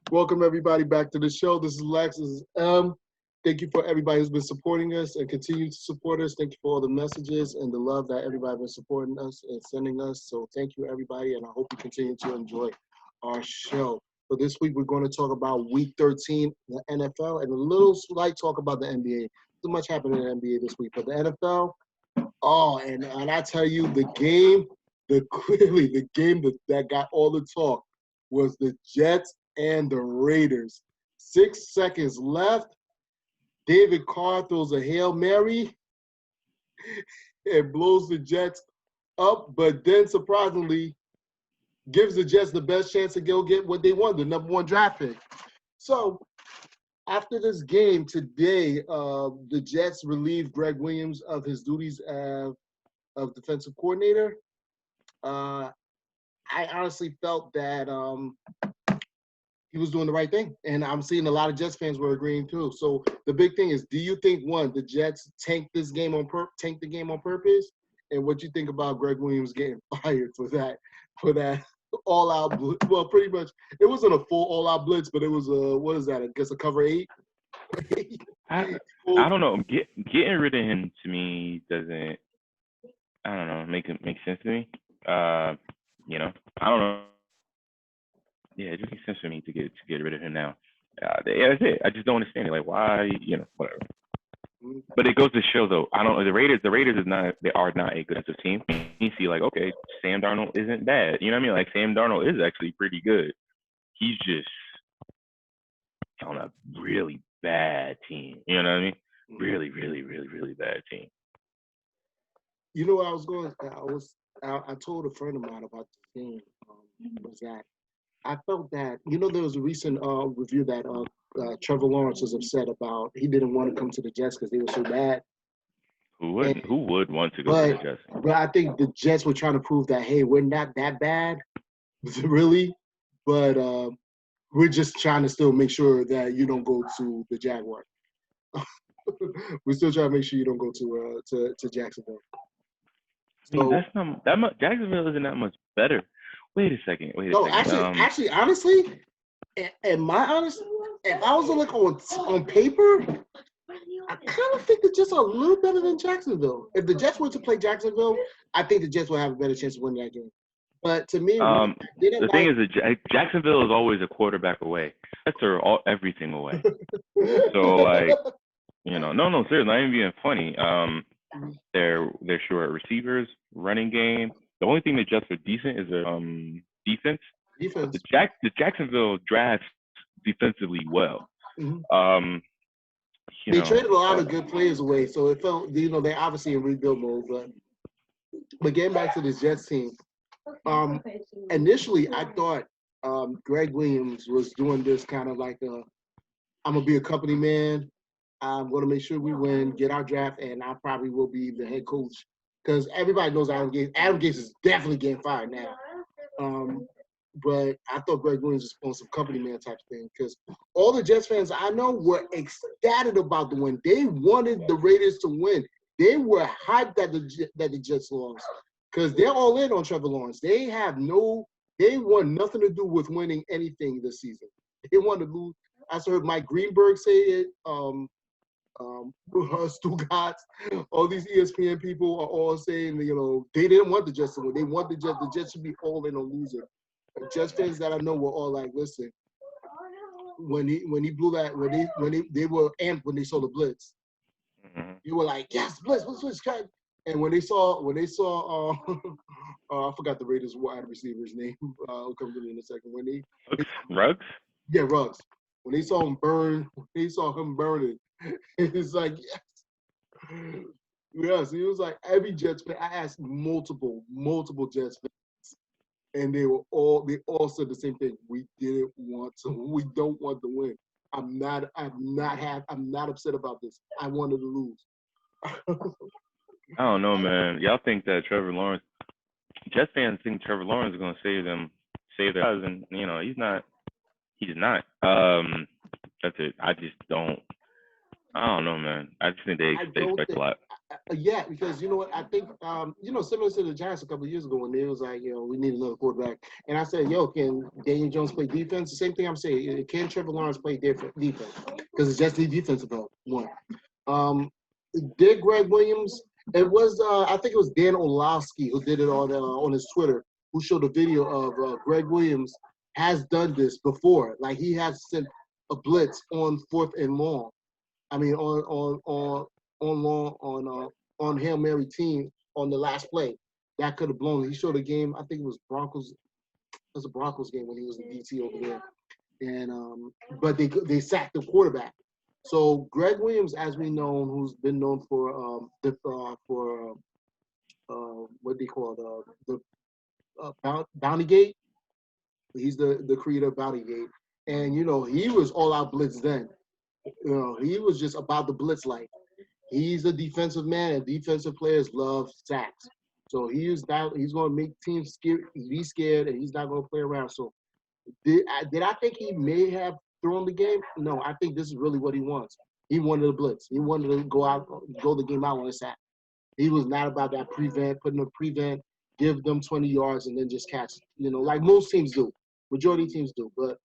Welcome everybody back to the show. This is Lex. This is M. Thank you for everybody who's been supporting us and continue to support us. Thank you for all the messages and the love that everybody been supporting us and sending us. So thank you everybody, and I hope you continue to enjoy our show. So this week we're going to talk about Week 13, the NFL, and a little slight talk about the NBA. Too much happened in the NBA this week, but the NFL. Oh, and I tell you, the game, the game that got all the talk was the Jets and the Raiders. 6 seconds left. David Carr throws a Hail Mary and blows the Jets up, but then surprisingly gives the Jets the best chance to go get what they want, the number one draft pick. So after this game today, the Jets relieved Greg Williams of his duties of defensive coordinator. I honestly felt that he was doing the right thing, and I'm seeing a lot of Jets fans were agreeing too. So the big thing is, do you think the Jets tanked the game on purpose, and what you think about Greg Williams getting fired for that all-out blitz? Well, pretty much it wasn't a full all-out blitz, but it was what is that? I guess a cover 8. I don't know. Getting rid of him to me doesn't. I don't know. Make sense to me. I don't know. Yeah, it just makes sense for me to get rid of him now. Yeah, that's it. I just don't understand it. Like, why? Whatever. But it goes to show, though. I don't know. The Raiders are not a good defensive team. You see, like, okay, Sam Darnold isn't bad. You know what I mean? Like, Sam Darnold is actually pretty good. He's just on a really bad team. You know what I mean? Really, really, really, really bad team. You know what I was going? I told a friend of mine about the game. Was that I felt that there was a recent review that Trevor Lawrence was upset about. He didn't want to come to the Jets because they were so bad. Who would want to go to the Jets? But I think the Jets were trying to prove that, hey, we're not that bad, really. But we're just trying to still make sure that you don't go to the Jaguars. We're still trying to make sure you don't go to Jacksonville. I mean, that's not that much. Jacksonville isn't that much better. Wait a second. Actually, honestly, if I was to look on paper, I kind of think the Jets are a little better than Jacksonville. If the Jets were to play Jacksonville, I think the Jets will have a better chance of winning that game. But to me, the thing is that Jacksonville is always a quarterback away. Jets are everything away. So, like, no, seriously, not even being funny. They're short receivers, running game. The only thing the Jets are decent is their defense. The Jacksonville drafts defensively well. Mm-hmm. They traded a lot of good players away, so it felt they're obviously in rebuild mode. But getting back to this Jets team, initially I thought Greg Williams was doing this kind of like I'm gonna be a company man. I'm going to make sure we win, get our draft, and I probably will be the head coach because everybody knows Adam Gase. Adam Gase is definitely getting fired now. But I thought Greg Williams was on some company man type thing because all the Jets fans I know were ecstatic about the win. They wanted the Raiders to win. They were hyped that the Jets lost because they're all in on Trevor Lawrence. They want nothing to do with winning anything this season. They want to lose. I heard Mike Greenberg say it. Stugotz, all these ESPN people are all saying, they didn't want the Jets to win. They want the Jets should be all in on losing. The Jets fans that I know were all like, listen, when he blew that, they were amped when they saw the blitz. Mm-hmm. They were like, yes, blitz. And when they saw I forgot the Raiders wide receiver's name. I'll come to me in a second. Ruggs? Yeah, Ruggs. When they saw him burning, it's like, yes. Yes, it was like every Jets fan. I asked multiple Jets fans, and they all said the same thing. We don't want to win. I'm not upset about this. I wanted to lose. I don't know, man. Y'all think that Jets fans think Trevor Lawrence is gonna save their lives, and he's not. He's not. That's it. I don't know, man. I just think they expect a lot. Yeah, because you know what I think. Similar to the Giants a couple of years ago when they was like, we need another quarterback, and I said, can Daniel Jones play defense? The same thing I'm saying. Can Trevor Lawrence play defense? Because it's just the defensive help. One. Did Greg Williams? It was I think it was Dan Orlovsky who did it on his Twitter, who showed a video of Greg Williams has done this before. Like he has sent a blitz on 4th and long. I mean on Hail Mary team on the last play. That could have blown it. He showed a game, I think it was Broncos. It was a Broncos game when he was in DT over there. And but they sacked the quarterback. So Greg Williams, as we know, who's been known for what they call Bounty Gate. He's the creator of Bounty Gate, and he was all out blitz then. He was just about the blitz life. He's a defensive man, and defensive players love sacks. So he's going to make teams be scared, and he's not going to play around. So did I think he may have thrown the game? No, I think this is really what he wants. He wanted a blitz. He wanted to go the game out on a sack. He was not about that putting a prevent, give them 20 yards, and then just catch. Like most teams do, majority teams do. But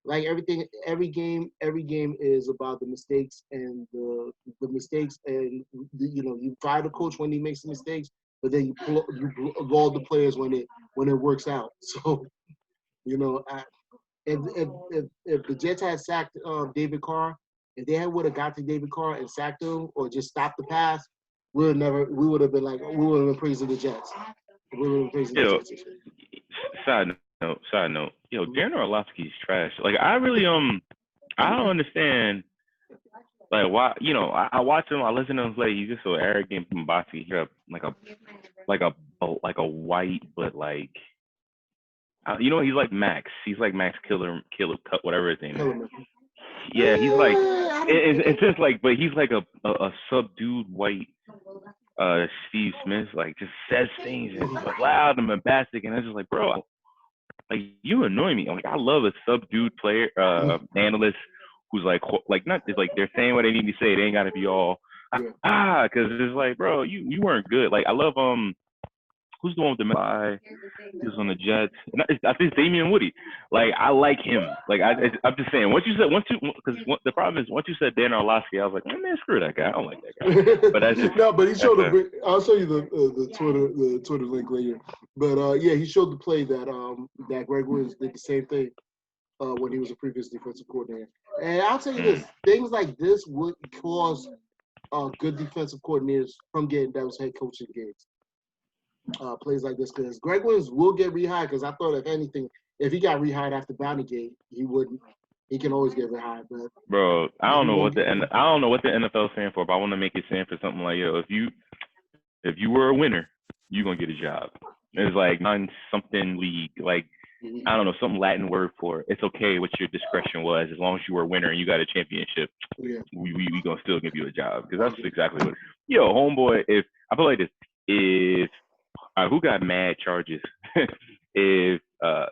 like everything, every game is about the mistakes and the mistakes, and you fire the coach when he makes the mistakes, but then you laud the players when it works out. So if the Jets had sacked David Carr, if they would have got to David Carr and sacked him or just stopped the pass, we would have been praising the Jets. We would have been praising the Jets. Side note. Darren Orlovsky's trash. Like I really I don't understand like why I watch him, I listen to him play, he's just so arrogant, bombastic. He's like a white, but like he's like Max. He's like Max Killer Cut, whatever his name is. Yeah, he's like it's just like, but he's like a subdued white Steve Smith, like just says things and loud and bombastic, and it's just like, bro, like you annoy me. Like I love a subdued player, analyst who's like not just like they're saying what they need to say. They ain't gotta be all because it's like, bro, you weren't good. Like I love who's the one with the guy? He was on the Jets. I think it's Damian Woody. Like I like him. Like I'm just saying. Because the problem is once you said Dan Orlovsky, I was like, man, screw that guy. I don't like that guy. But that's just, no. But he showed I'll show you the Twitter link later. But he showed the play that Greg Williams did the same thing when he was a previous defensive coordinator. And I'll tell you this: things like this would cause good defensive coordinators from getting those head coaching gigs. Plays like this, because Greg Williams will get rehired, because I thought if anything, if he got rehired after Bounty Gate, he wouldn't. He can always get rehired. But bro, I don't know what the NFL is saying for, but I want to make it stand for something like, if you were a winner, you're gonna get a job. It's like something league, like I don't know, some Latin word for it. It's okay what your discretion was, as long as you were a winner and you got a championship. Yeah. We gonna still give you a job, because that's exactly what. Homeboy, if I feel like this, if who got mad charges? If all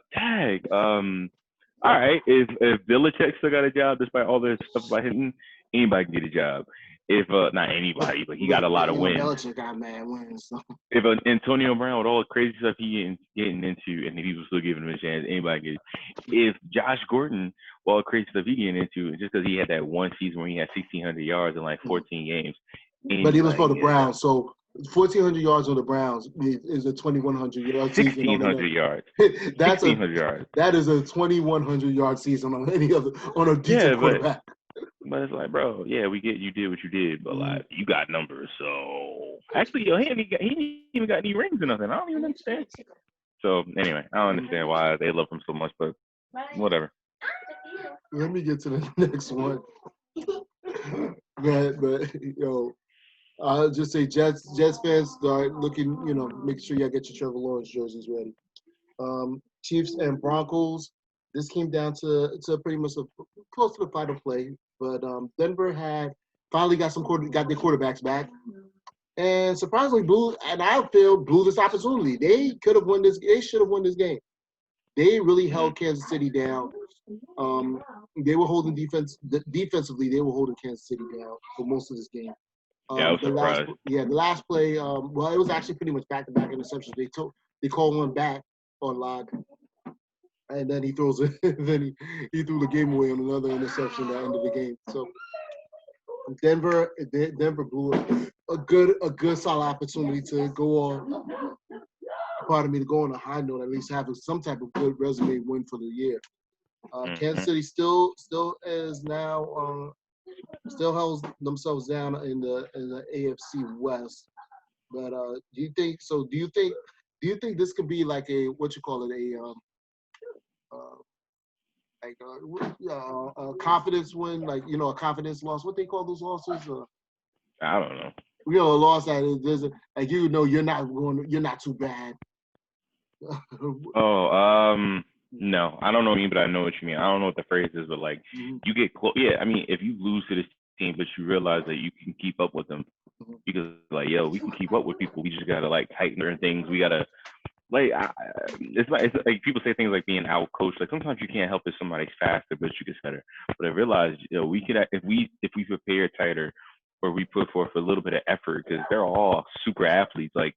right, if Belichick still got a job despite all this stuff about hitting, anybody can get a job. If not anybody, but he got a lot of wins. Belichick got mad wins. So. If Antonio Brown with all the crazy stuff he getting into, and he was still giving him a chance, anybody get it. If Josh Gordon, with all the crazy stuff he getting into, just because he had that one season where he had 1,600 yards in like 14 games. But he was for the Browns, so 1,400 yards on the Browns is a 2,100 yard season. 1,600 yards. That's 1,600 yards. That is a 2,100 yard season on any other a decent quarterback. But it's like, bro, we get you did what you did, but like you got numbers. So actually, he ain't even got any rings or nothing. I don't even understand. So anyway, I don't understand why they love him so much, but whatever. Let me get to the next one. but I'll just say Jets fans start looking, make sure y'all get your Trevor Lawrence jerseys ready. Chiefs and Broncos. This came down to pretty much close to the final play, but Denver had finally got their quarterbacks back, and surprisingly blew this opportunity. They could have won this. They should have won this game. They really held Kansas City down. They were holding defensively. They were holding Kansas City down for most of this game. Yeah, I was The last, surprised. yeah, the last play. Well, it was actually pretty much back-to-back interceptions. They called one back on Lod, and then he throws it. Then he threw the game away on another interception at the end of the game. So Denver blew a good solid opportunity to go on. Pardon me, to go on a high note, at least have some type of good resume win for the year. Kansas Mhm. City still is now still holds themselves down in the AFC West. But do you think so? Do you think this could be like a what you call it uh, a confidence win, like a confidence loss? What they call those losses? I don't know. A loss that is doesn't like you're not too bad. Oh, no, I don't know what you mean, but I know what you mean. I don't know what the phrase is, but like Mhm, you get close. Yeah, I mean, if you lose to this team, but you realize that you can keep up with them, mhm, because like, yo, we can keep up with people. We just gotta like tighten certain things. We gotta like, it's like people say things like being out coached. Like sometimes you can't help if somebody's faster, but you get better. But I realized, we could if we prepare tighter, or we put forth a little bit of effort, because they're all super athletes. Like,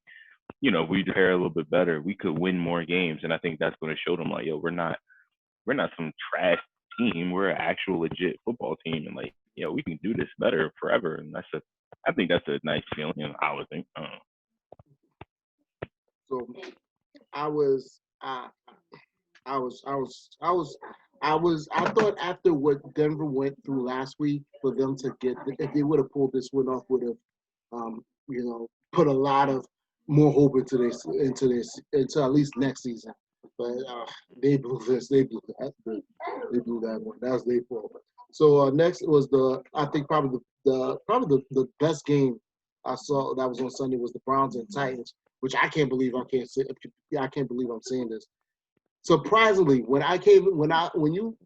if we prepare a little bit better, we could win more games. And I think that's going to show them like, yo, we're not some trash team. We're an actual legit football team, and like, we can do this better forever. And I think that's a nice feeling. I would think. I don't know. So I was I thought after what Denver went through last week, for them to get, if they would have pulled this win off, would have put a lot of more hope into at least next season. But they blew this. They blew that. They blew that one. That was their fault. So next was I think probably the best game I saw that was on Sunday was the Browns and Titans, which I can't believe I can't believe I'm saying this. Surprisingly, when you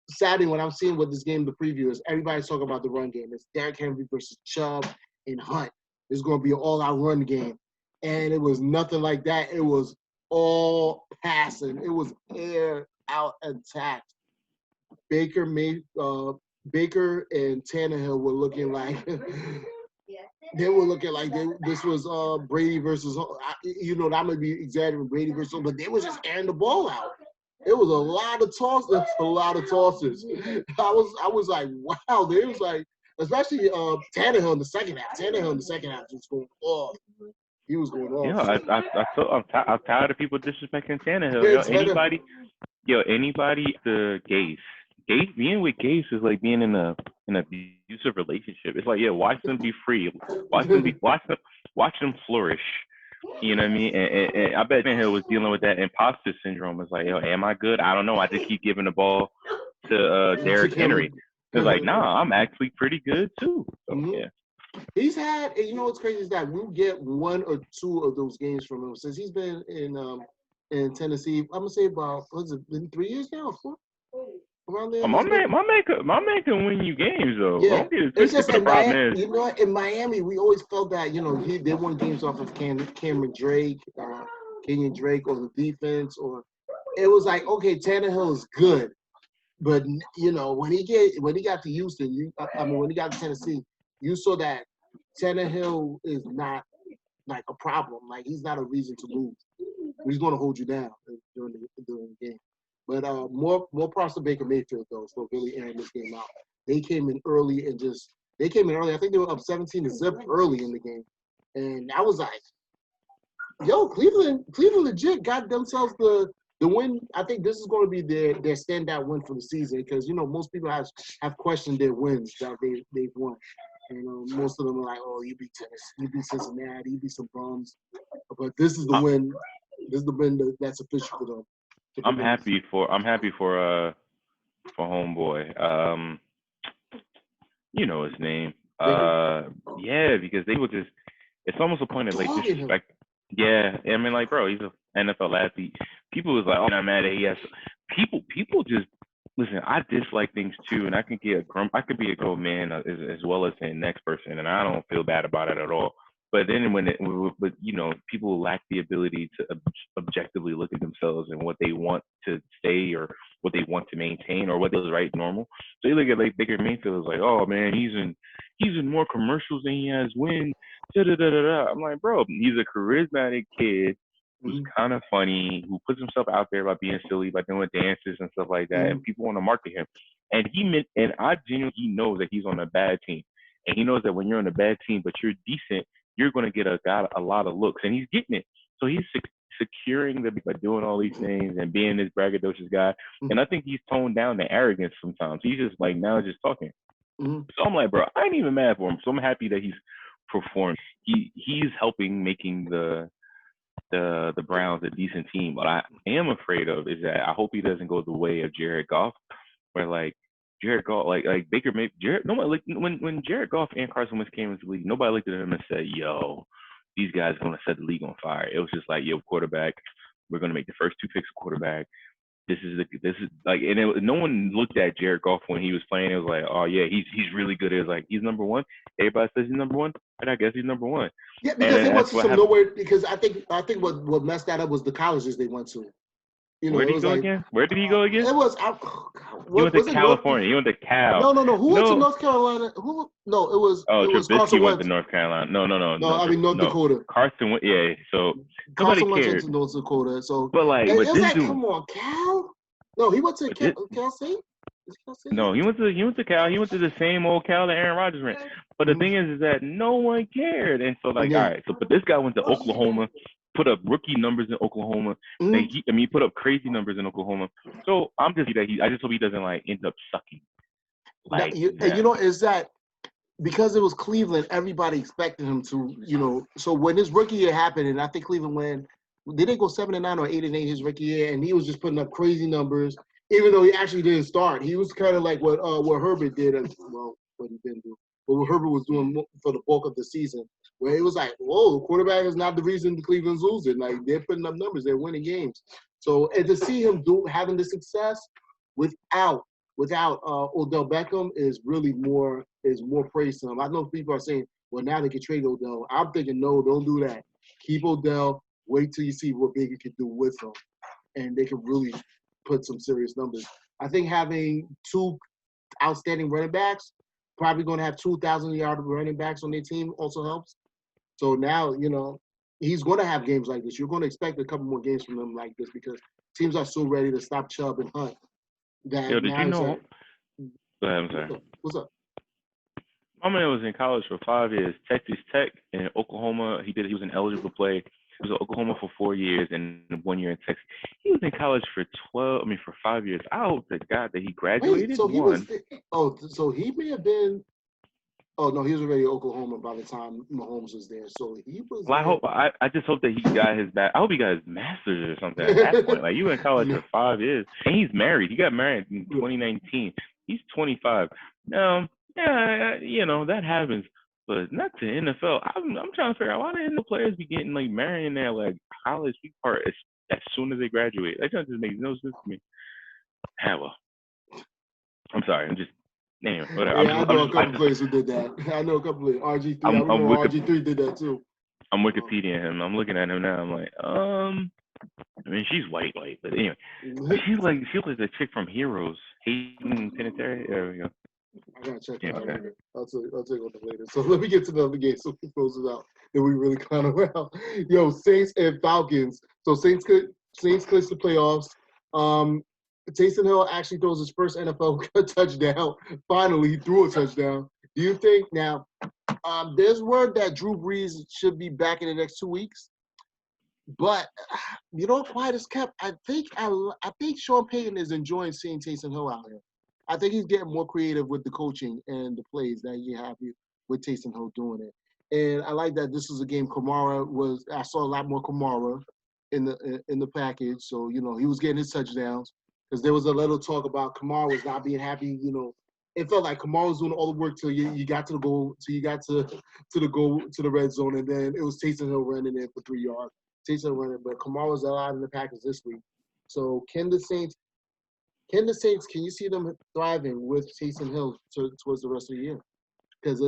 Saturday, when I'm seeing what this game, the preview is, everybody's talking about the run game. It's Derrick Henry versus Chubb and Hunt. It's going to be an all-out run game, and it was nothing like that. It was all passing. It was air out attack. Baker and Tannehill were looking like they were looking like this was Brady versus. That might be exaggerating, Brady versus, but they was just airing the ball out. It was a lot of tosses. A lot of tosses. I was like, wow. They was like, especially Tannehill in the second half. Tannehill in the second half was going off. He was going Yeah, off. I'm tired of people disrespecting Tannehill. Yeah, Tannehill. Anybody the Gase. Being with Gase is like being in an abusive relationship. It's like, yeah, watch them be free, watch them flourish. You know what I mean? And I bet Tannehill was dealing with that imposter syndrome. It's like, yo, am I good? I don't know. I just keep giving the ball to Derrick Henry. It's like, nah, I'm actually pretty good too. So Mhm. yeah. He's had, what's crazy is that we'll get one or two of those games from him since he's been in Tennessee. I'm gonna say about, what's it been, 3 years now? 4? Around there. Oh, He's been. my man can win you games though. Yeah, Don't get it it's twisted. just But the in problem Miami. is, You know what? In Miami, we always felt that they won games off of Cameron Drake, Kenyon Drake, or the defense, or it was like, okay, Tannehill is good, but when he got to Houston, when he got to Tennessee, you saw that Tannehill is not like a problem. Like, he's not a reason to lose. He's going to hold you down during the game. But more props to Baker Mayfield though for really airing this game out. They came in early and just they came in early. I think they were up 17-0 early in the game, and I was like, "Yo, Cleveland legit got themselves the win." I think this is going to be their standout win for the season because most people have questioned their wins that they've won. And most of them are like, "Oh, you beat Tennessee, you beat Cincinnati, you beat some bums," but this is the I- win. This is the win that's official for them. To put I'm them. happy for homeboy. You know his name. Baker Yeah, because they were just. It's almost a point of like dogging him. disrespect. Yeah, I mean, like, bro, he's an NFL athlete. People was like, oh, I'm mad at he has. People just listen. I dislike things too, and I can get I could be a grown man as well as the next person, and I don't feel bad about it at all. But then but people lack the ability to objectively look at themselves and what they want to stay or what they want to maintain or what is right normal. So you look at like Baker Mayfield is like, oh man, he's in more commercials than he has wins. Da da da da da. I'm like, bro, he's a charismatic kid who's Mhm. kind of funny, who puts himself out there by being silly, by doing dances and stuff like that, and Mhm. people want to market him. And I genuinely he knows that he's on a bad team, and he knows that when you're on a bad team but you're decent, you're going to get a lot of looks, and he's getting it. So he's securing by doing all these things and being this braggadocious guy. And Mhm. I think he's toned down the arrogance sometimes. He's just like now just talking. Mhm. So I'm like, bro, I ain't even mad for him. So I'm happy that he's performed. He's helping making the Browns a decent team. What I am afraid of is that I hope he doesn't go the way of Jared Goff, where like Jared Goff, like Baker, maybe Jared. Nobody like when Jared Goff and Carson Wentz came into the league, nobody looked at him and said, "Yo, these guys are gonna set the league on fire." It was just like, "Yo, quarterback, we're gonna make the first two picks of quarterback. This is like," and no one looked at Jared Goff when he was playing. It was like, "Oh yeah, he's really good." It was like he's number one. Everybody says he's number one, and I guess he's number one. Yeah, And because they went that's to what some happened. nowhere. Because I think what messed that up was the colleges they went to. Where It did he was go like again? Where did he go again? it was. Oh, God, He went what to was it? North? California. He went to Cal. No. Who went to No. North Carolina? Who? No, Oh, it was Trubisky Carson went to Wentz. North Carolina. No, no, no, No, no, I mean North no. Dakota. Carson went. Yeah. So nobody Carson Wentz went cared. to North Dakota. So But like, it but was this like, dude, come on, Cal. No, he went to but this, Cal State. Is Cal State? no, he went to Cal. He went to the same old Cal that Aaron Rodgers went. But the Mhm. thing is that no one cared. And so And like, all then, right. So but this guy went to Oklahoma, put up rookie numbers in Oklahoma. mhm. He put up crazy numbers in Oklahoma. So I'm just that I just hope he doesn't like end up sucking Now, like and them. is that because it was Cleveland, everybody expected him to, So when his rookie year happened, and I think Cleveland went, did they go 7-9 or 8-8 his rookie year? And he was just putting up crazy numbers, even though he actually didn't start. He was kind of like what Herbert did, what he didn't do, but what Herbert was doing for the bulk of the season, where it was like, whoa, the quarterback is not the reason the Cleveland's losing. Like they're putting up numbers, they're winning games. So and to see him having the success without Odell Beckham is really more praise to him. I know people are saying, well, now they can trade Odell. I'm thinking, no, don't do that. Keep Odell. Wait till you see what Baker can do with him, and they can really put some serious numbers. I think having two outstanding running backs, probably going to have 2,000-yard running backs on their team, also helps. So now, he's going to have games like this. You're going to expect a couple more games from him like this because teams are so ready to stop Chubb and Hunt Yo, that did you now it's know? like, Go ahead, I'm sorry. what's up? My man was in college for 5 years, Texas Tech and Oklahoma. He was an eligible play. He was at Oklahoma for 4 years and 1 year in Texas. He was in college for 5 years. I hope to God that he Wait, graduated. so he was? One, Oh, so he may have been. Oh no, he was already at Oklahoma by the time Mahomes was there. So he was well, there. I just hope that he got his back. I hope he got his master's or something at that point. Like you were in college for 5 years, and he's married. He got married in 2019. He's 25 now. Yeah, that happens, but not to NFL. I'm trying to figure out why the NFL players be getting like marrying their like college part as soon as they graduate. That just makes no sense to me. Ah, well, I'm sorry. I'm just anyway. Whatever. Yeah, I know a couple players who did that. I know a couple of RG3. I I'm remember RG3 did that too. I'm Wikipedia him. I'm looking at him now. I'm like, I mean, she's white, but anyway, she looks like the chick from Heroes, Hayden Panettiere. There we go. I gotta check that Yeah, out okay. later. I'll tell you about that later. So let me get to the other game so we close it out. Then we really clown around. Yo, Saints and Falcons. So Saints clinch the playoffs. Taysom Hill actually throws his first NFL touchdown. Finally, he threw a touchdown. Do you think now? There's word that Drew Brees should be back in the next 2 weeks, but quiet as kept. I think Sean Payton is enjoying seeing Taysom Hill out here. I think he's getting more creative with the coaching and the plays that you have with Taysom Hill doing it. And I like that this is a game I saw a lot more Kamara in the package. So, he was getting his touchdowns because there was a little talk about Kamara was not being happy. It felt like Kamara was doing all the work till you got to the goal, till you got to the goal, to the red zone, and then it was Taysom Hill running in for 3 yards. Taysom running, but Kamara's allowed in the package this week. So can the Saints, can you see them thriving with Taysom Hill towards the rest of the year? Because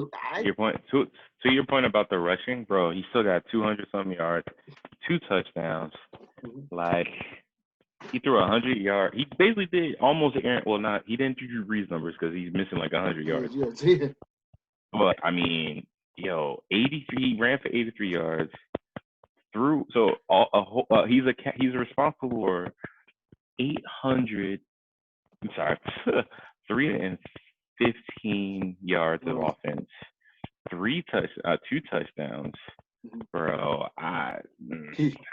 Your point to your point about the rushing, bro. He still got 200 something yards, 2 touchdowns. Like he threw 100 yards. He basically did almost Aaron. Well, not he didn't do Drew Brees numbers because he's missing like 100 yards. But I mean, 83. He ran for 83 yards. Through so he's responsible for 800. I'm sorry, 315 yards of offense, 2 touchdowns. Bro, I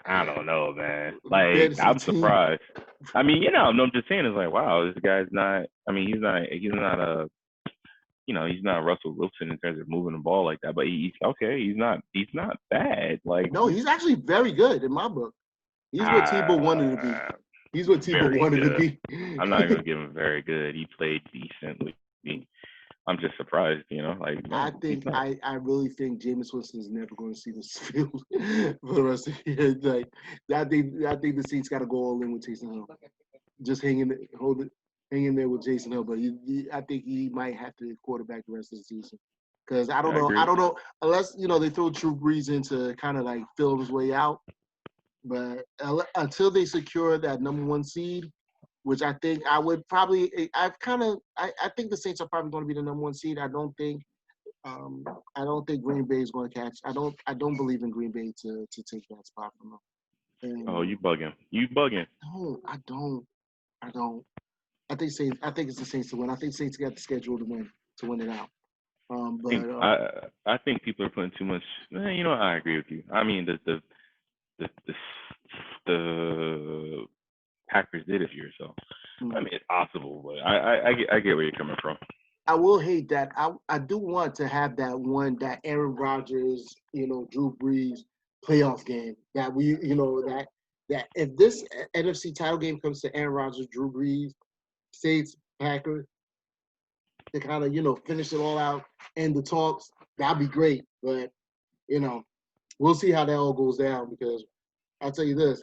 don't know, man. Like I'm surprised. I mean, I'm just saying, it's like, wow, this guy's not. I mean, he's not a. He's not Russell Wilson in terms of moving the ball like that, but he's okay. He's not bad. Like, no, he's actually very good in my book. He's what Tebow wanted to be. He's what Tebow wanted to be. I'm not gonna give him very good. He played decently. I'm just surprised, like. I really think Jameis Winston is never going to see this field for the rest of the year. Like, I think the Saints got to go all in with Taysom Hill. Just hang in there with Jason Hill, but I think he might have to quarterback the rest of the season. Because I don't know unless they throw Drew Brees in to kind of like fill his way out. But until they secure that #1 seed, which I think I would probably, I think the Saints are probably going to be the #1 seed. I don't think Green Bay is going to catch. I don't believe in Green Bay to take that spot from them. And you bugging? You bugging? No, I don't. I think it's the Saints to win. I think Saints got the schedule to win it out. I think people are putting too much. I agree with you. I mean, the Packers did it here, so I mean it's possible, but I get where you're coming from. I will hate that. I do want to have that Aaron Rodgers, Drew Brees playoff game that we, that if this NFC title game comes to Aaron Rodgers, Drew Brees, Saints, Packers, to kind of, finish it all out and the talks, that'd be great. But, we'll see how that all goes down, because I'll tell you this,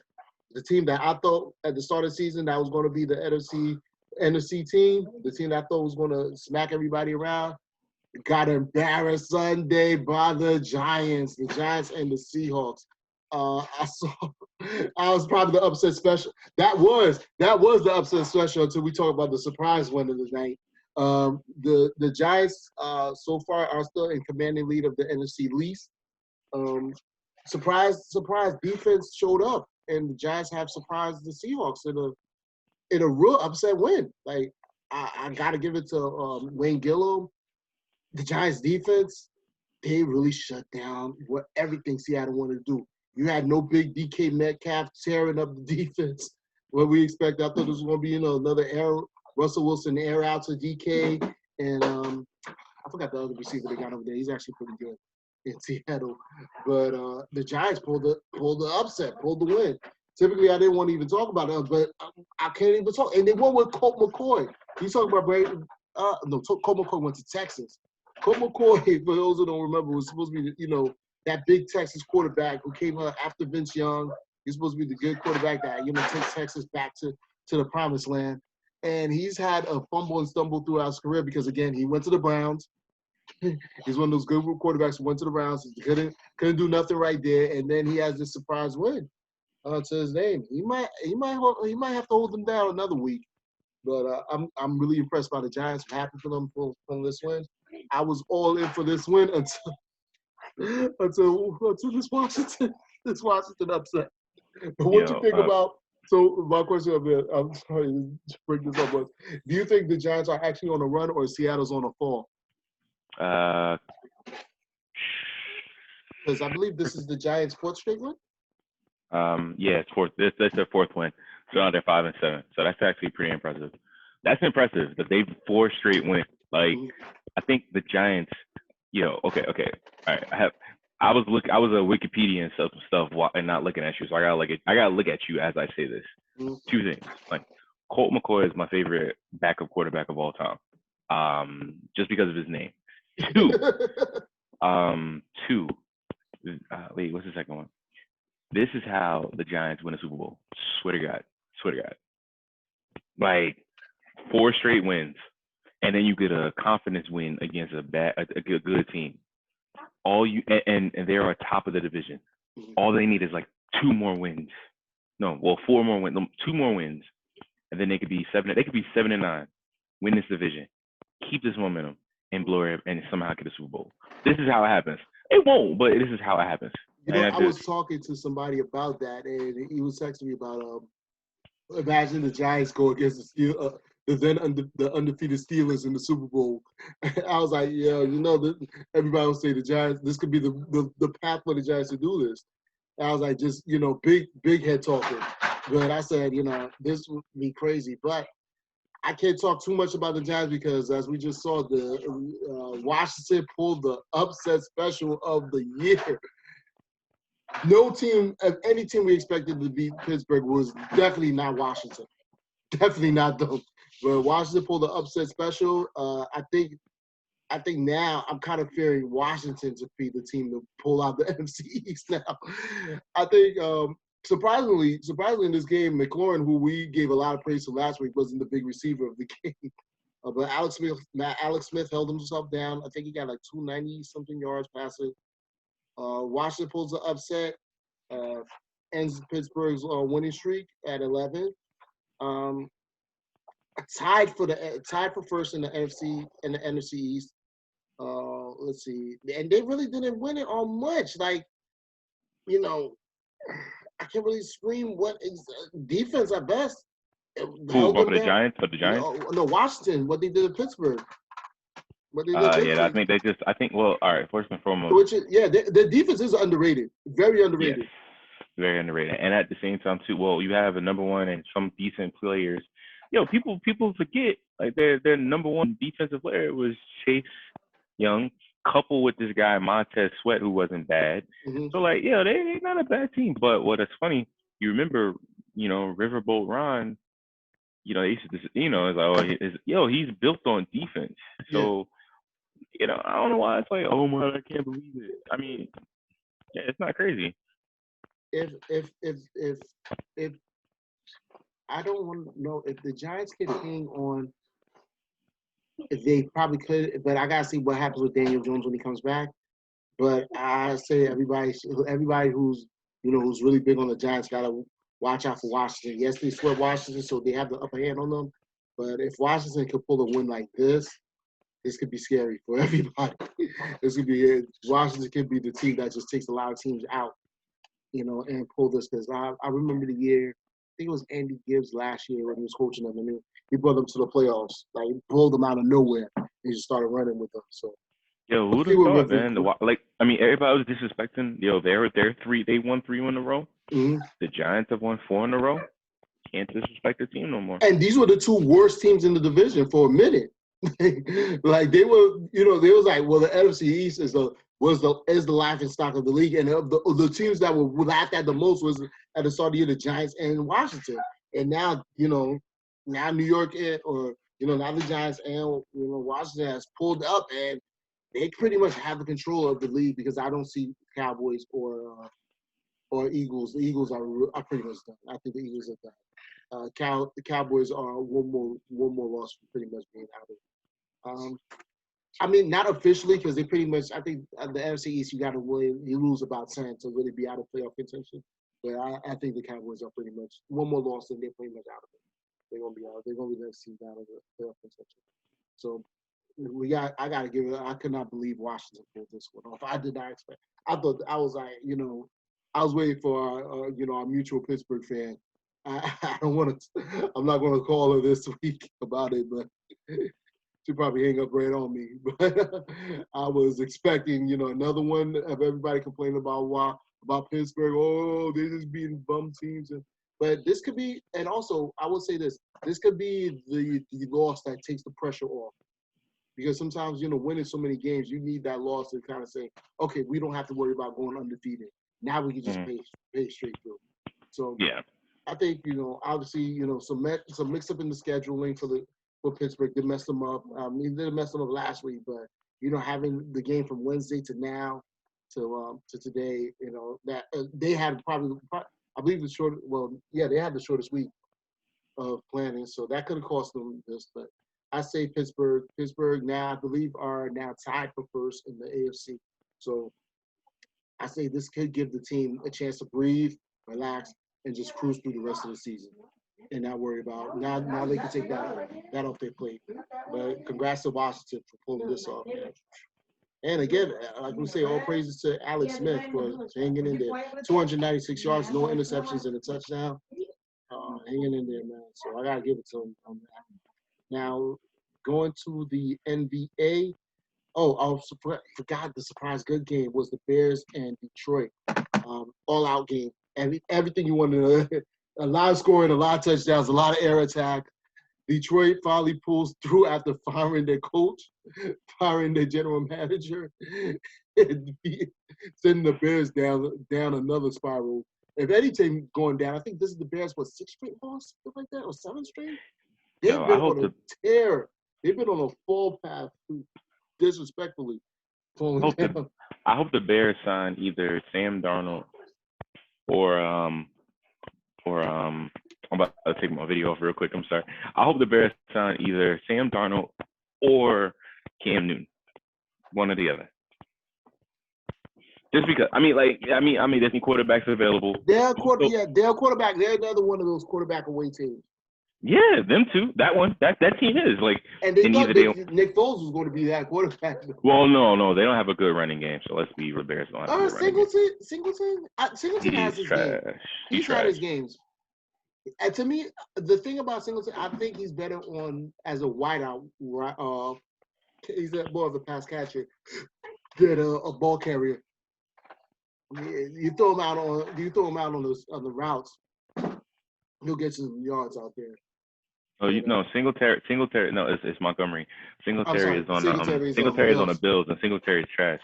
the team that I thought at the start of the season that was going to be the NFC team, the team that I thought was going to smack everybody around, got embarrassed Sunday by the Giants and the Seahawks. I was probably the upset special. That was the upset special until we talk about the surprise win of the night. The Giants so far are still in commanding lead of the NFC least. Surprise! Defense showed up, and the Giants have surprised the Seahawks in a real upset win. Like I gotta give it to Wayne Gilliam. The Giants defense, they really shut down everything Seattle wanted to do. You had no big DK Metcalf tearing up the defense. What we expect, I thought this was going to be, another Russell Wilson air out to DK. And I forgot the other receiver they got over there. He's actually pretty good in Seattle. But the Giants pulled the upset, pulled the win. Typically, I didn't want to even talk about it, but I can't even talk. And they won with Colt McCoy. You talking about Brady? Colt McCoy went to Texas. Colt McCoy, for those who don't remember, was supposed to be, that big Texas quarterback who came up after Vince Young. He's supposed to be the good quarterback that, takes Texas back to the promised land. And he's had a fumble and stumble throughout his career because, again, he went to the Browns. He's one of those good quarterbacks who went to the Browns. He couldn't do nothing right there. And then he has this surprise win to his name. He might have to hold them down another week. But I'm really impressed by the Giants. I'm happy for them for this win. I was all in for this win until this Washington upset. But what do you think about? So my question, I'm sorry to bring this up, but do you think the Giants are actually on a run or Seattle's on a fall? Because I believe this is the Giants' fourth straight win. Yeah, it's fourth. That's their fourth win. So now they're 5-7. So that's actually pretty impressive. That's impressive that they've 4 straight wins. Like, I think the Giants. Okay. All right. I was a Wikipedia and stuff and not looking at you. So I gotta look at you as I say this. 2 things. Like, Colt McCoy is my favorite backup quarterback of all time. Just because of his name. 2. Wait, what's the second one? This is how the Giants win a Super Bowl. Swear to God. Like, 4 straight wins. and then you get a confidence win against a good team. And they're on top of the division. Mhm. All they need is like 2 more wins. No, well, 4 more wins, 2 more wins, and then they could be 7-9, win this division, keep this momentum, and blow it, and somehow get a Super Bowl. This is how it happens. It won't, but this is how it happens. You know, And I was talking to somebody about that, and he was texting me about imagine the Giants go against the undefeated Steelers in the Super Bowl. I was like, yeah, you know, everybody will say the Giants. This could be the path for the Giants to do this. And I was like, just big head talking. But I said, this would be crazy. But I can't talk too much about the Giants because, as we just saw, the Washington pulled the upset special of the year. No team, any team we expected to beat Pittsburgh was definitely not Washington. Definitely not them. But Washington pulled the upset special. I think now I'm kind of fearing Washington to be the team to pull out the NFC East now. I think surprisingly in this game, McLaurin, who we gave a lot of praise to last week, wasn't the big receiver of the game. But Alex Smith held himself down. I think he got like 290-something yards passing. Washington pulls the upset. Ends Pittsburgh's winning streak at 11. Tied for first in the NFC and the NFC East. Let's see, and they really didn't win it on much. Like, I can't really scream what is defense at best. who for the Giants? For the Giants? No, Washington. What they did in Pittsburgh. What they did. Yeah, I think. Well, all right. First and foremost, the defense is underrated, very underrated. Yes, very underrated, and at the same time too. Well, you have a number one and some decent players. People forget like their number one defensive player was Chase Young, coupled with this guy Montez Sweat, who wasn't bad. Mm-hmm. So like, they're not a bad team. But what is funny, you remember, Riverboat Ron. They used to, it's like, he's built on defense. So, I don't know why it's like, oh my, I can't believe it. I mean, it's not crazy. If I don't want to know if the Giants can hang on. If they probably could, but I gotta see what happens with Daniel Jones when he comes back. But I say everybody who's who's really big on the Giants gotta watch out for Washington. Yes, they swept Washington, so they have the upper hand on them. But if Washington could pull a win like this could be scary for everybody. This could be it. Washington could be the team that just takes a lot of teams out, and pull this. Because I remember the year, I think it was Andy Gibbs last year when he was coaching them, and he brought them to the playoffs. Like, he pulled them out of nowhere and just started running with them. So. Who'd have thought, man? Everybody was disrespecting. They're 3. They won 3 in a row. Mm-hmm. The Giants have won 4 in a row. Can't disrespect the team no more. And these were the 2 worst teams in the division for a minute. Like, they were, they was like, well, the NFC East is the laughing stock of the league, and the teams that were laughed at the most was at the start of the year the Giants and Washington. And now, now New York now the Giants and Washington has pulled up, and they pretty much have the control of the league because I don't see Cowboys or Eagles. The Eagles are pretty much done. I think the Eagles are done. The Cowboys are one more loss from pretty much being out of it. I mean, not officially because they pretty much. I think the NFC East you got to win. You lose about 10 to really be out of playoff contention. But I think the Cowboys are pretty much one more loss and they're pretty much out of it. They're gonna be out. They're gonna be the next team out of the playoff contention. So. I gotta give it. I could not believe Washington pulled this one off. I did not expect. I thought I was like, I was waiting for our mutual Pittsburgh fan. I don't want to. I'm not going to call her this week about it, but she'll probably hang up right on me. But I was expecting, another one of everybody complaining about Pittsburgh. Oh, they're just beating bum teams. But this could be, and also I will say this: this could be the loss that takes the pressure off. Because sometimes, winning so many games, you need that loss to kind of say, okay, we don't have to worry about going undefeated. Now we can just pay straight through. So I think, obviously, some mix up in the scheduling for Pittsburgh did mess them up. They didn't mess them up last week, but having the game from Wednesday to now to today, that they had probably I believe the short. Well, yeah, they had the shortest week of planning, so that could have cost them this, but. I say Pittsburgh. Pittsburgh now, I believe, are now tied for first in the AFC. So I say this could give the team a chance to breathe, relax, and just cruise through the rest of the season and not worry about now they can take that off their plate. But congrats to Washington for pulling this off, man. And again, like we say, all praises to Alex Smith for hanging in there. 296 yards, no interceptions, and a touchdown. Hanging in there, man. So I gotta give it to him on that. Now, going to the NBA. Oh, I forgot the surprise good game was the Bears and Detroit. All out game. Everything you wanted to a lot of scoring, a lot of touchdowns, a lot of air attack. Detroit finally pulls through after firing their coach, firing their general manager, and sending the Bears down another spiral. If anything going down, I think this is the Bears, what, 6 straight loss, something like that, or 7 straight? They've been on a tear. They've been on a fall path, disrespectfully falling down. I hope the Bears sign either Sam Darnold or I'm about to take my video off real quick. I'm sorry. I hope the Bears sign either Sam Darnold or Cam Newton, one or the other. Just because, there's any quarterbacks available. They're quarterback. They're another one of those quarterback away teams. Yeah, them two. That one. That team is like. And they thought Nick Foles was going to be that quarterback. Well, no, they don't have a good running game. So let's be real. Bears don't have a good Singleton has his game. He's had his games. And to me, the thing about Singleton, I think he's better on as a wideout. He's more of a pass catcher than a ball carrier. You throw him out on the routes, he'll get some yards out there. Oh, Singletary. No, it's Montgomery. Singletary is on the Bills, and Singletary is trash.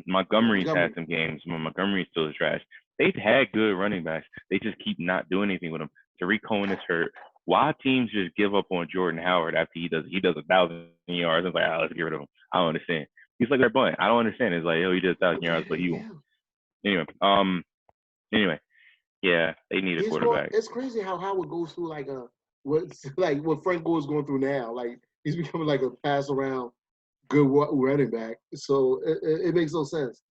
Montgomery's had some games. Montgomery still is trash. They've had good running backs. They just keep not doing anything with them. Tariq Cohen is hurt. Why teams just give up on Jordan Howard after he does 1,000 yards? It's like, let's get rid of him. I don't understand. He's like their bunt. I don't understand. It's like, he did 1,000 yards, but he won't. Anyway, yeah, they need a quarterback. It's crazy how Howard goes through what Frank Gore's going through now. Like he's becoming like a pass around good running back. So it makes no sense.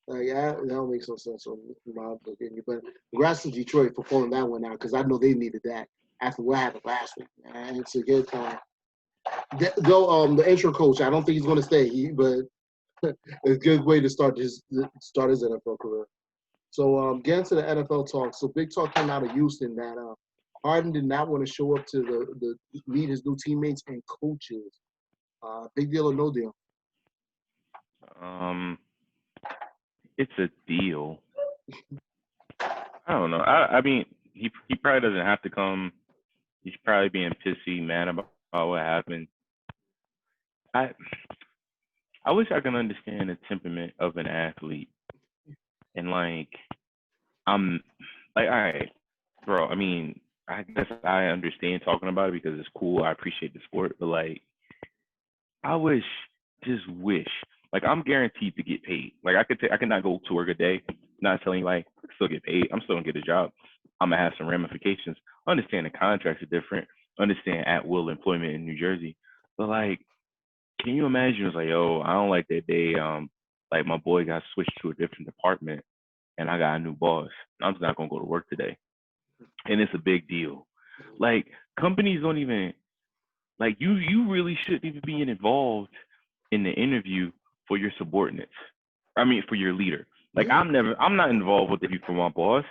Like that don't make no sense from my opinion. But congrats to Detroit for pulling that one out because I know they needed that after what happened last week. And it's a good time. Though the intro coach, I don't think he's going to stay. But it's a good way to start his NFL career. So getting to the NFL talk. So big talk came out of Houston that Harden did not want to show up to the meet his new teammates and coaches. Big deal or no deal? It's a deal. I don't know. I mean, he probably doesn't have to come. He's probably being pissy, mad about what happened. I wish I could understand the temperament of an athlete. And I'm like, all right, bro. I mean, I guess I understand talking about it because it's cool. I appreciate the sport, but I wish, I'm guaranteed to get paid. I could not go to work a day, not telling I can still get paid. I'm still gonna get a job. I'm gonna have some ramifications. Understand the contracts are different. Understand at will employment in New Jersey, but can you imagine? It's yo, I don't like that day. My boy got switched to a different department, and I got a new boss. I'm just not gonna go to work today, and it's a big deal. Companies don't even you really shouldn't even be involved in the interview for your subordinates. I mean, for your leader. I'm not involved with the interview for my boss.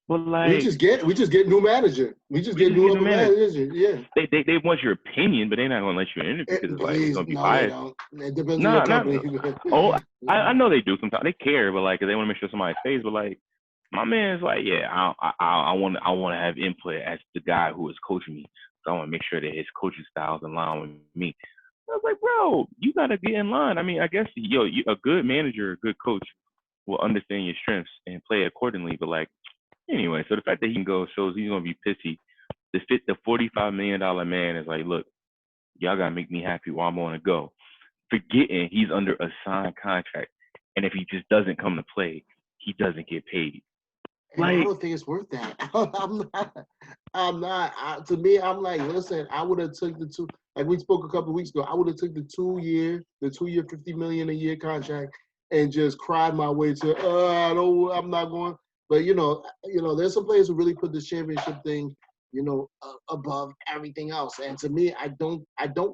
But we just get new manager. We just get new manager. Yeah. They want your opinion, but they're not gonna let you interview because it's gonna be biased. It depends on your company. I know they do sometimes. They care, but they want to make sure somebody stays. But my man's yeah, I want to have input as the guy who is coaching me. So I want to make sure that his coaching style's in line with me. I was bro, you gotta get in line. I mean, I guess a good manager, a good coach will understand your strengths and play accordingly. But anyway, so the fact that he can go shows he's gonna be pissy. The $45 million man is look, y'all gotta make me happy while I'm gonna go. Forgetting he's under a signed contract, and if he just doesn't come to play, he doesn't get paid. And I Like, don't think it's worth that. I'm not. To me, I'm like, listen, I would have took the two. Like we spoke a couple of weeks ago, I would have took the 2 year, $50 million a year contract, and just cried my way to. I don't. I'm not going. But there's some players who really put this championship thing, above everything else. And to me, I don't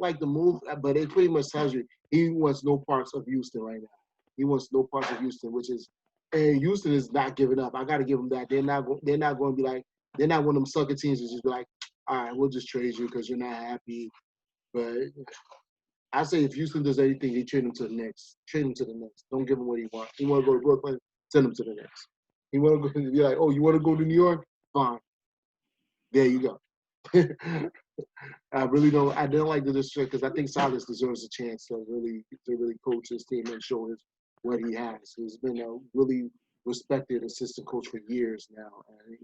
like the move, but it pretty much tells you he wants no parts of Houston right now. He wants no parts of Houston, which is, and Houston is not giving up. I got to give them that. They're not. They're not going to be like. They're not one of them sucker teams that just be like, all right, we'll just trade you because you're not happy. But I say if Houston does anything, they trade him to the Knicks. Trade him to the Knicks. Don't give him what he wants. He want to go to Brooklyn, send him to the Knicks. He want to go be like, oh, you want to go to New York? Fine. There you go. I really don't. I don't like the district because I think Silas deserves a chance to really coach his team and show what he has. He's been a really respected assistant coach for years now, and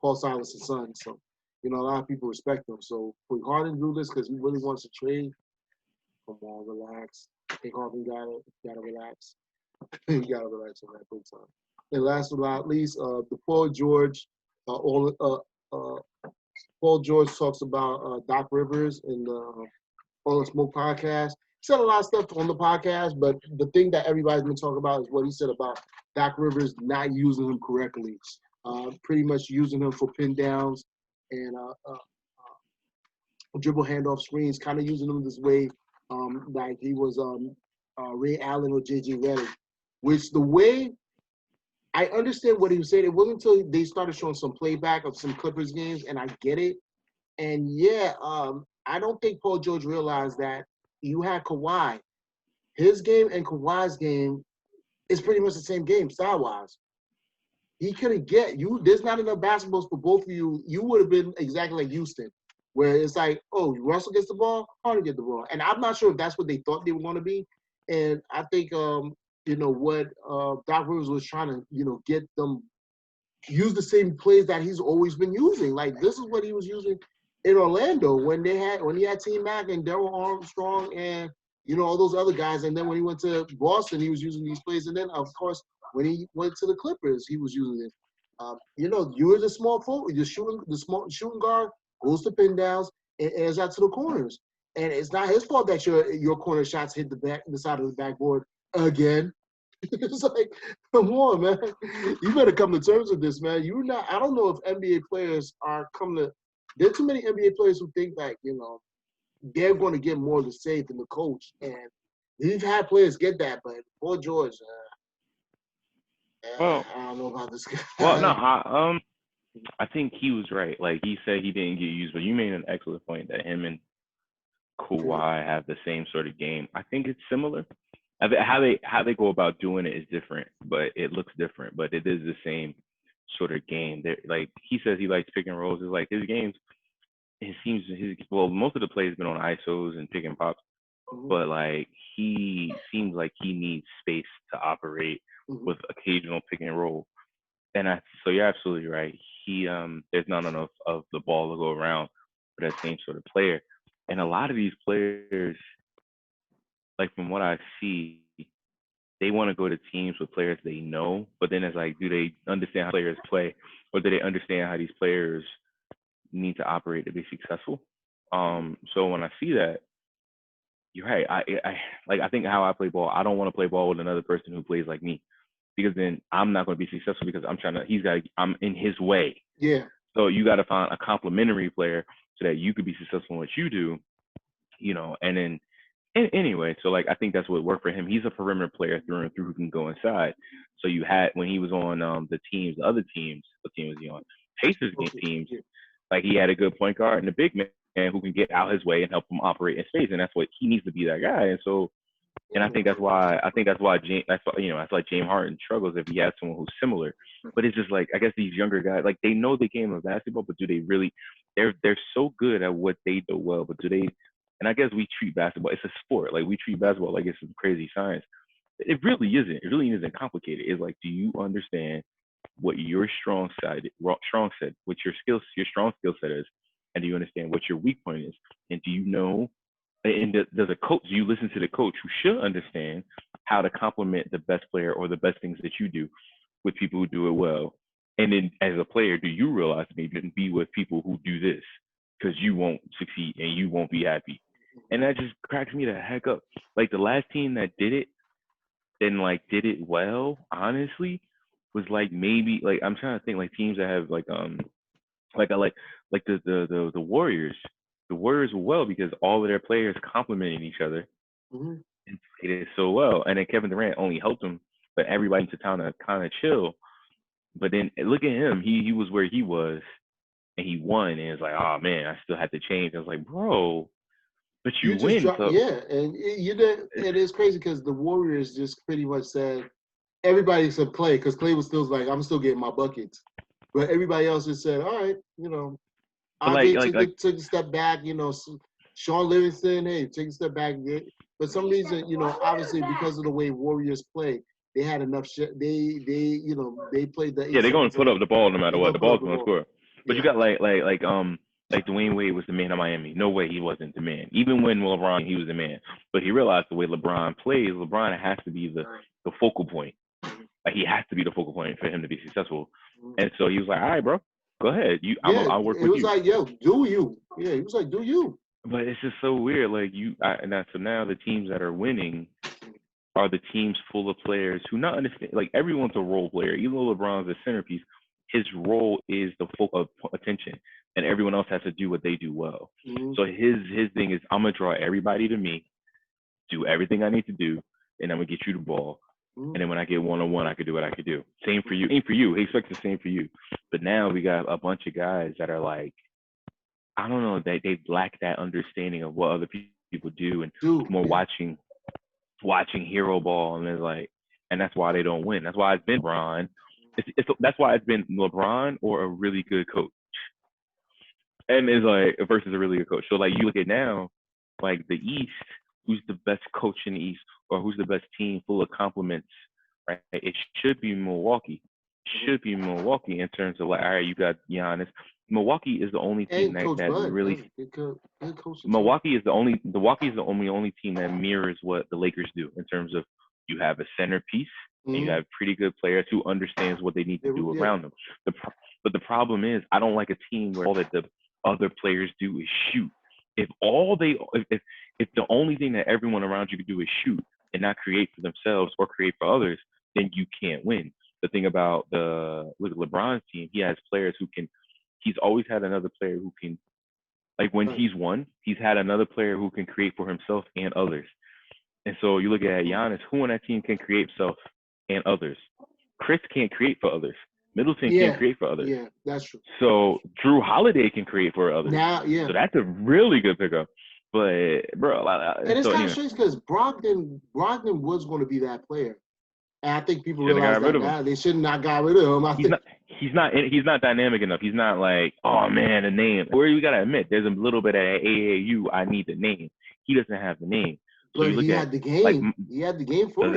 Paul Silas' son. So a lot of people respect him. So for Harden to do this because he really wants to trade, come on, relax. I think Harden gotta relax. You gotta relax on that big time. And last but not least, the Paul George, Paul George talks about Doc Rivers in the All the Smoke podcast. He said a lot of stuff on the podcast, but the thing that everybody's been talking about is what he said about Doc Rivers not using him correctly, pretty much using him for pin downs and dribble handoff screens, kind of using him this way, like he was Ray Allen or J.J. Redick, which the way I understand what he was saying. It wasn't until they started showing some playback of some Clippers games, and I get it. And yeah, I don't think Paul George realized that you had Kawhi. His game and Kawhi's game is pretty much the same game style-wise. He couldn't get you. There's not enough basketballs for both of you. You would have been exactly like Houston, where it's like, oh, Russell gets the ball, Harden gets the ball. And I'm not sure if that's what they thought they were going to be. And I think, what Doc Rivers was trying to, get them use the same plays that he's always been using. Like this is what he was using in Orlando when he had T Mac and Darryl Armstrong and all those other guys. And then when he went to Boston, he was using these plays. And then of course when he went to the Clippers, he was using it. You're the small forward, the small shooting guard goes to pin downs and airs out to the corners. And it's not his fault that your corner shots hit the side of the backboard again. It's like, come on, man. You better come to terms with this, man. I don't know if NBA players are coming to. There are too many NBA players who think like, they're going to get more to say than the coach. And we've had players get that, but Paul George, well, I don't know about this guy. well, no, I think he was right. Like he said, he didn't get used, but you made an excellent point that him and Kawhi have the same sort of game. I think it's similar. How they go about doing it is different, but it looks different. But it is the same sort of game. Like he says, he likes pick and rolls. It's like his games. Most of the plays been on ISOs and pick and pops, but like he seems like he needs space to operate with occasional pick and roll. So you're absolutely right. There's not enough of the ball to go around for that same sort of player. And a lot of these players, like from what I see, they want to go to teams with players they know, but then it's like, do they understand how players play, or do they understand how these players need to operate to be successful? So when I see that, you're right. I think how I play ball, I don't want to play ball with another person who plays like me, because then I'm not going to be successful because I'm in his way. Yeah. So you got to find a complementary player so that you could be successful in what you do, and then anyway, so like I think that's what worked for him. He's a perimeter player through and through who can go inside. So you had when he was on the other teams, what team was he on? Pacers teams. Like he had a good point guard and a big man who can get out his way and help him operate in space, and that's what he needs to be, that guy. And so, and I think that's why James Harden struggles if he has someone who's similar. But it's just like, I guess these younger guys, like they know the game of basketball, but do they really? They're so good at what they do well, but do they? And I guess we treat basketball, it's a sport. Like we treat basketball like it's some crazy science. It really isn't. It really isn't complicated. It's like, do you understand what your strong set, what your strong skill set is, and do you understand what your weak point is? And do you know? And does a coach? Do you listen to the coach who should understand how to complement the best player or the best things that you do with people who do it well? And then as a player, do you realize maybe to be with people who do this because you won't succeed and you won't be happy? And that just cracks me the heck up. Like the last team that did it and like did it well, honestly, was like maybe like I'm trying to think like teams that have like I like the Warriors. The Warriors were well because all of their players complemented each other Mm-hmm. and played it so well. And then Kevin Durant only helped them, but everybody to kind of chill. But then look at him. He was where he was and he won. And it's like, oh man, I still had to change. I was like, bro, but You you just win. dropped, So yeah, and you did. It is crazy because the Warriors just pretty much said everybody except Clay, because Clay was still like, I'm still getting my buckets, but everybody else just said, all right, but RJ took a step back, Sean Livingston, hey, take a step back. But some reason, obviously because of the way Warriors play, they had enough shit. They played the yeah, 8 they're gonna seconds put enough. up the ball no matter They're what. gonna The put up ball's the gonna ball. score. But you Yeah. got like Dwayne Wade was the man of Miami. No way he wasn't the man. Even when LeBron, he was the man. But he realized the way LeBron plays, LeBron has to be the focal point. Like he has to be the focal point for him to be successful. And so he was like, all right, bro, go ahead. Yeah, I'll work it with was you. like, yo, do you? Yeah, he was like, do you? But it's just so weird. Like so now the teams that are winning are the teams full of players who not understand. Like everyone's a role player. Even though LeBron's a centerpiece, his role is the focal of attention, and everyone else has to do what they do well. Mm-hmm. So his thing is, I'm gonna draw everybody to me, do everything I need to do, and I'm gonna get you the ball. Mm-hmm. And then when I get one on one, I could do what I could do. Same for you. Same for you. He expects the same for you. But now we got a bunch of guys that are like, I don't know, they lack that understanding of what other people do, and Dude, more yeah. watching hero ball, and it's like, and that's why they don't win. That's why it's been LeBron. That's why it's been LeBron or a really good coach, and it's like versus a really good coach. So like you look at now, like the East, who's the best coach in the East, or who's the best team full of compliments, right? It should be Milwaukee. Should be Milwaukee in terms of like, all right, you got Giannis. Milwaukee is the only team And Coach that Bud, really good coach too. Milwaukee is the only team that mirrors what the Lakers do in terms of you have a centerpiece and you Mm-hmm. have pretty good players who understands what they need to do Yeah. around them. But the problem is I don't like a team where all that the other players do is shoot. If the only thing that everyone around you can do is shoot and not create for themselves or create for others, then you can't win. The thing about with LeBron's team, he has players who can. He's always had another player who can like when he's won, he's had another player who can create for himself and others. And so you look at Giannis, who on that team can create himself and others? Chris can't create for others. Middleton can't create for others. Yeah, that's true. So Drew Holiday can create for others. Now, yeah. So that's a really good pickup. But bro, and it's kind of strange because Brogdon was going to be that player. And I think people realize that now they should not got rid of him. He's not dynamic enough. He's not like, oh man, a name. Where you gotta admit, there's a little bit of AAU. I need the name. He doesn't have the name. So but he had the game. Like, he had the game for it.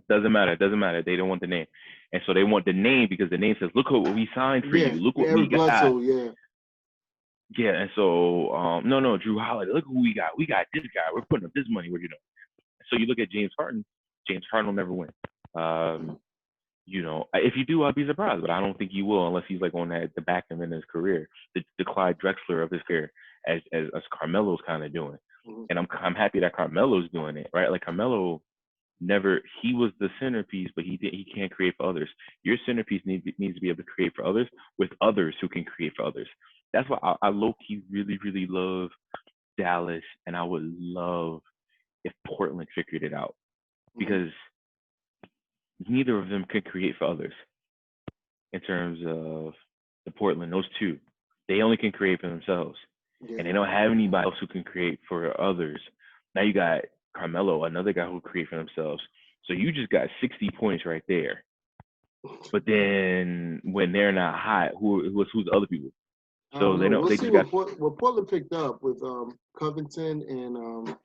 Doesn't matter. They don't want the name, and so they want the name because the name says, "Look what we signed for you. Look what we got." Bledsoe, yeah, and so no, Drew Holiday. Look who we got. We got this guy. We're putting up this money. What you know? So you look at James Harden. James Harden will never win. If you do, I'll be surprised, but I don't think you will unless he's like on the back end in his career, the Clyde Drexler of his career, as Carmelo's kind of doing. Mm-hmm. And I'm happy that Carmelo's doing it, right? Like Carmelo he was the centerpiece, but he can't create for others. Your centerpiece needs to be able to create for others with others who can create for others. That's why I low-key really, really love Dallas, and I would love if Portland figured it out because neither of them can create for others. In terms of the Portland, those two, they only can create for themselves, and they don't have anybody else who can create for others. Now you got Carmelo, another guy who create for themselves. So you just got 60 points right there. But then when they're not hot, who's the other people? So they don't. We'll they see just what Portland picked up with Covington and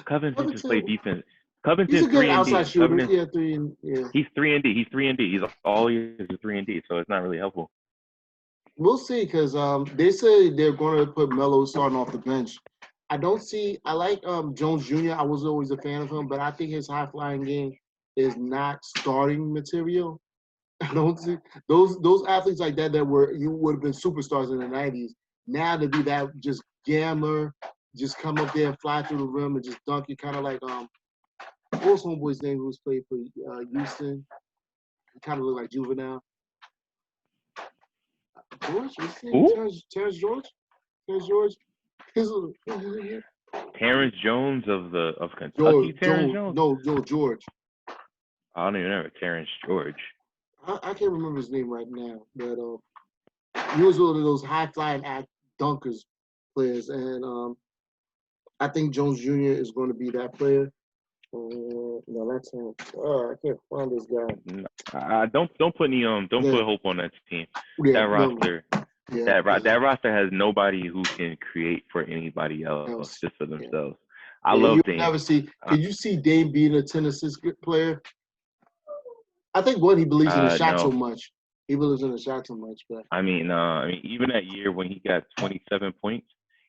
Covington just play defense. Covington he's a good outside shooter. He's 3 and D. He's all he is 3 and D. So it's not really helpful. We'll see because they say they're going to put Melo starting off the bench. I like Jones Jr. I was always a fan of him, but I think his high flying game is not starting material. I don't see those athletes like that you would have been superstars in the '90s. Now to be that just gambler, just come up there and fly through the rim and just dunk it, kind of like what was homeboy's name who's played for Houston? He kind of looked like Juvenile. George, what's his name? Who? Terrence George. Terrence George. Terrence Jones of Kentucky. Terrence Jones. No, George. I don't even know Terrence George. I can't remember his name right now, but he was one of those high flying dunkers players, and I think Jones Jr. is going to be that player. No, that's him. I can't find this guy. Don't put any put hope on that team. Yeah, that roster. Yeah, that roster has nobody who can create for anybody else, just for themselves. Yeah. I love Dame. Never see. Can you see Dame being a Tennessee player? I think he believes in the shot so much. He believes in the shot so much, but I mean, even that year when he got 27 points,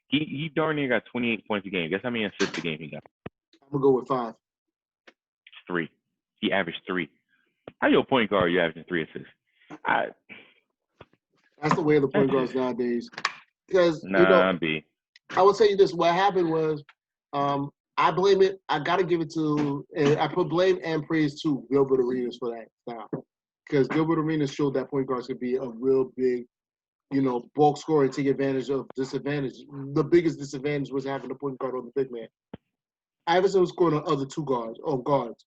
he darn near got 28 points a game. Guess how many assists a game he got? I'm gonna go with 5. 3. He averaged 3. How your point guard you averaging 3 assists? That's the way of the point guards nowadays. Because B. I will tell you this: what happened was, I blame it. I gotta give it to, and I put blame and praise to Gilbert Arenas for that style. Because Gilbert Arenas showed that point guards could be a real big, bulk scorer and take advantage of disadvantage. The biggest disadvantage was having a point guard on the big man. Iverson was scoring on other guards.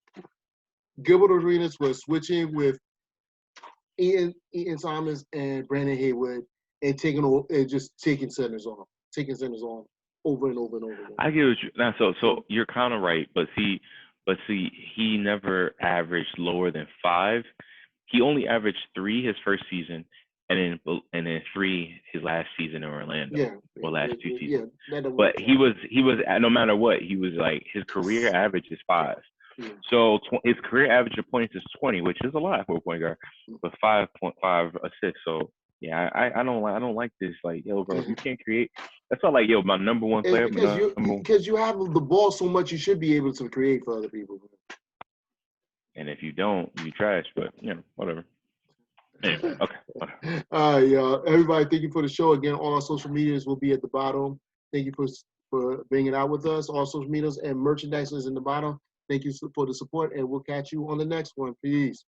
Gilbert Arenas was switching with Ian Thomas and Brandon Haywood and just taking centers on over and over and over again. I get what you now. So you're kind of right, but see, he never averaged lower than 5. He only averaged 3 his first season, and then 3 his last season in Orlando. Last 2 seasons. But he was no matter what, he was like his career average is 5. Yeah. So his career average of points is 20, which is a lot for a point guard, but 5.5 assists. So yeah, I don't like this. Like, yo, bro, you can't create. That's not like, yo, my number one player. Because you have the ball so much, you should be able to create for other people. And if you don't, you trash. But whatever. Anyway, okay. Whatever. All right, y'all. Everybody, thank you for the show. Again, all our social medias will be at the bottom. Thank you for being it out with us. All social medias and merchandise is in the bottom. Thank you for the support, and we'll catch you on the next one. Peace.